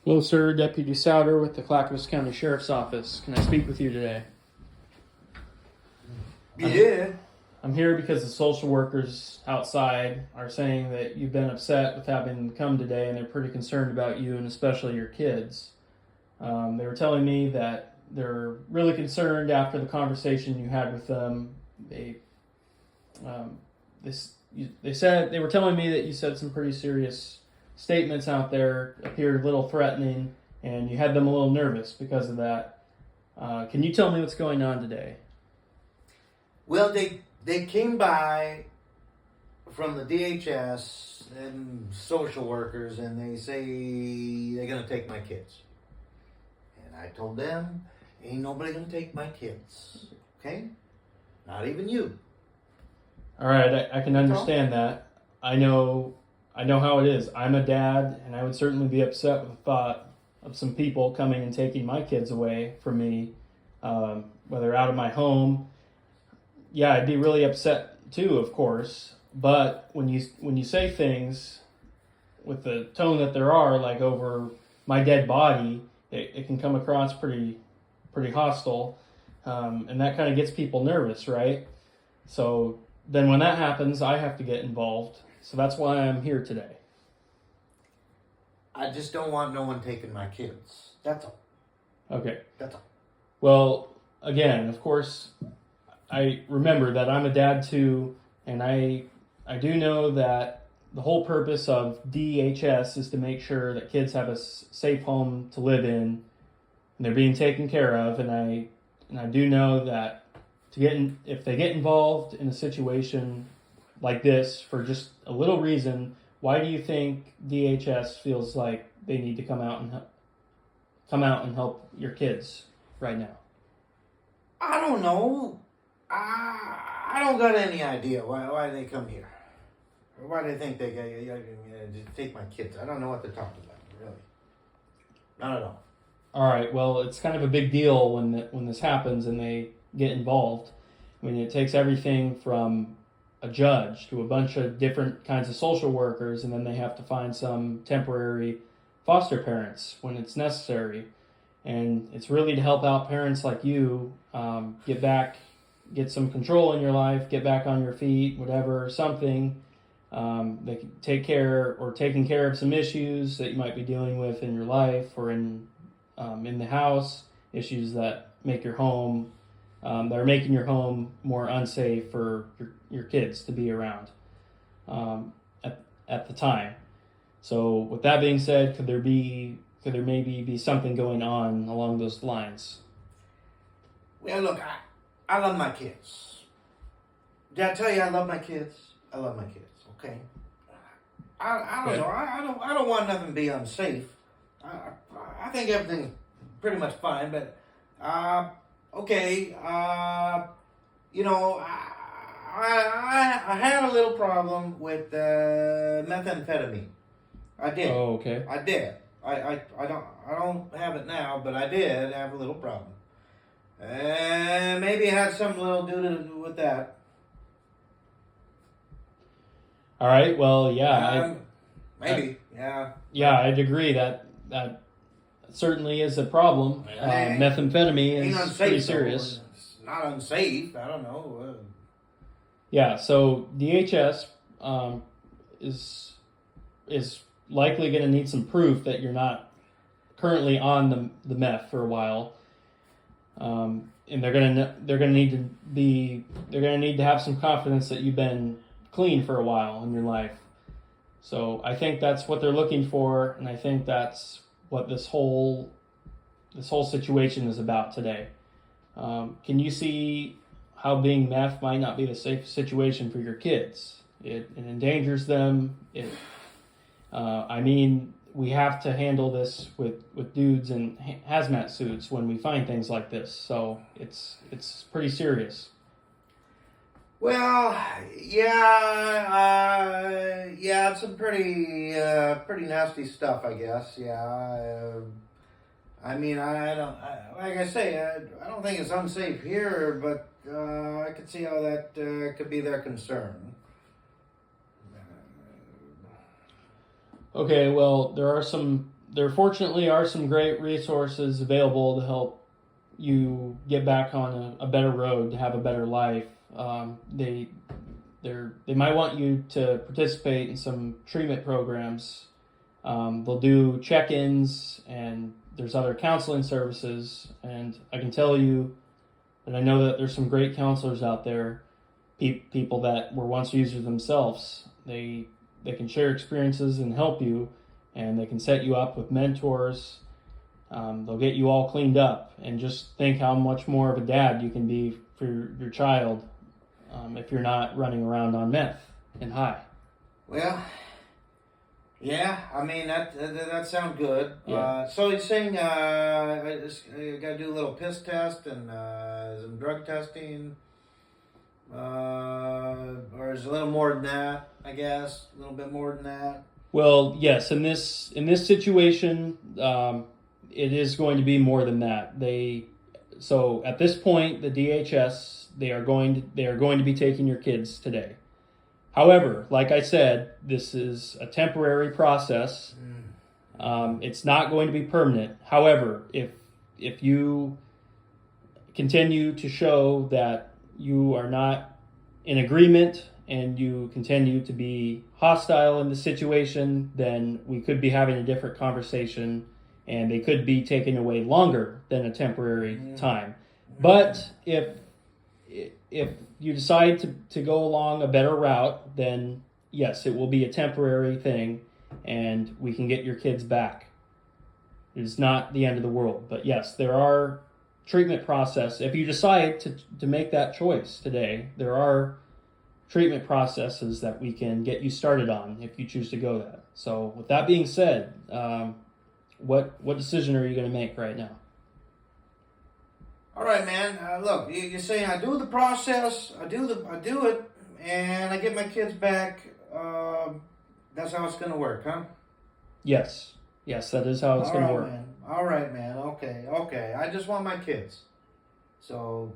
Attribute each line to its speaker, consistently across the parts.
Speaker 1: Hello, sir. Deputy Souter with the Clackamas County Sheriff's Office. Can I speak with you today?
Speaker 2: Yeah.
Speaker 1: I'm here because the social workers outside are saying that you've been upset with having them come today, and they're pretty concerned about you and especially your kids. They were telling me that they're really concerned after the conversation you had with them. They said they were telling me that you said some pretty serious statements out there, appeared a little threatening, and you had them a little nervous because of that. Can you tell me what's going on today?
Speaker 2: Well, they came by from the DHS and social workers, and they say they're gonna take my kids. And I told them, ain't nobody gonna take my kids. Okay? Not even you.
Speaker 1: All right, I can understand that. I know how it is. I'm a dad, and I would certainly be upset with the thought of some people coming and taking my kids away from me, whether out of my home. Yeah, I'd be really upset too, of course. But when you say things with the tone that there are, like over my dead body, it can come across pretty hostile, and that kind of gets people nervous, right? So then when that happens, I have to get involved. So that's why I'm here today.
Speaker 2: I just don't want no one taking my kids. That's all.
Speaker 1: Okay.
Speaker 2: That's all.
Speaker 1: Well, again, of course, I remember that I'm a dad too, and I do know that the whole purpose of DHS is to make sure that kids have a safe home to live in, and they're being taken care of. And I do know that if they get involved in a situation like this for just a little reason, why do you think DHS feels like they need to come out and help your kids right now?
Speaker 2: I don't know. I don't got any idea why they come here. Or why they think they take my kids. I don't know what they're talking about, really. Not at all.
Speaker 1: All right. Well, it's kind of a big deal when this happens and they get involved. I mean, it takes everything from a judge to a bunch of different kinds of social workers, and then they have to find some temporary foster parents when it's necessary. And it's really to help out parents like you get some control in your life, get back on your feet, whatever, something. They can taking care of some issues that you might be dealing with in your life or in the house, issues that make your home that are making your home more unsafe for your kids to be around at the time. So with that being said, could there maybe be something going on along those lines?
Speaker 2: Well, look, I love my kids. Did I tell you I love my kids? I love my kids. Okay. I don't know. I don't want nothing to be unsafe. I think everything's pretty much fine, but okay. You know, I had a little problem with methamphetamine. I did.
Speaker 1: Oh, okay.
Speaker 2: I did. I don't have it now, but I did have a little problem. Maybe it had something little to do with that.
Speaker 1: All right. Well, yeah.
Speaker 2: Maybe. Yeah.
Speaker 1: Yeah, I'd agree that certainly is a problem. Methamphetamine is pretty serious.
Speaker 2: It's not unsafe. I don't know.
Speaker 1: Yeah. So DHS is likely going to need some proof that you're not currently on the meth for a while. And they're gonna need to have some confidence that you've been clean for a while in your life. So I think that's what they're looking for, and I think that's what this whole situation is about today. Can you see how being meth might not be the safe situation for your kids? It endangers them. We have to handle this with dudes in hazmat suits when we find things like this. So it's pretty serious.
Speaker 2: Well, it's some pretty nasty stuff, I guess. Yeah. I don't think it's unsafe here, but I could see how that could be their concern.
Speaker 1: Okay, well, there are some there fortunately are some great resources available to help you get back on a better road to have a better life. They might want you to participate in some treatment programs. They'll do check-ins, and there's other counseling services. And I can tell you that I know that there's some great counselors out there, people that were once users themselves. They can share experiences and help you, and they can set you up with mentors. They'll get you all cleaned up, and just think how much more of a dad you can be for your child if you're not running around on meth and high.
Speaker 2: Well, yeah, I mean, that sounds good.
Speaker 1: Yeah.
Speaker 2: So you're saying I got to do a little piss test and some drug testing, or is it a little more than that, I guess? A little bit more than that?
Speaker 1: Well, yes, in this situation, it is going to be more than that. So at this point, the DHS, they are going to be taking your kids today. However, like I said, this is a temporary process. It's not going to be permanent. However, if you continue to show that you are not in agreement and you continue to be hostile in the situation, then we could be having a different conversation, and they could be taken away longer than a temporary time. But if you decide to go along a better route, then yes, it will be a temporary thing, and we can get your kids back. It is not the end of the world. But yes, there are treatment process. If you decide to make that choice today, there are treatment processes that we can get you started on if you choose to go that. So with that being said, what decision are you going to make right now?
Speaker 2: All right, man. Look, you're saying I do the process, I do it, and I get my kids back. That's how it's gonna work, huh?
Speaker 1: Yes, that is how it's going to work.
Speaker 2: Man. All right, man. Okay. I just want my kids. So,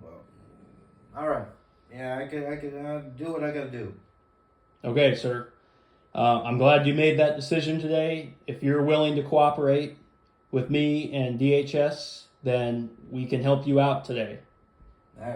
Speaker 2: all right. Yeah, I can do what I gotta do.
Speaker 1: Okay, sir. I'm glad you made that decision today. If you're willing to cooperate with me and DHS, then we can help you out today.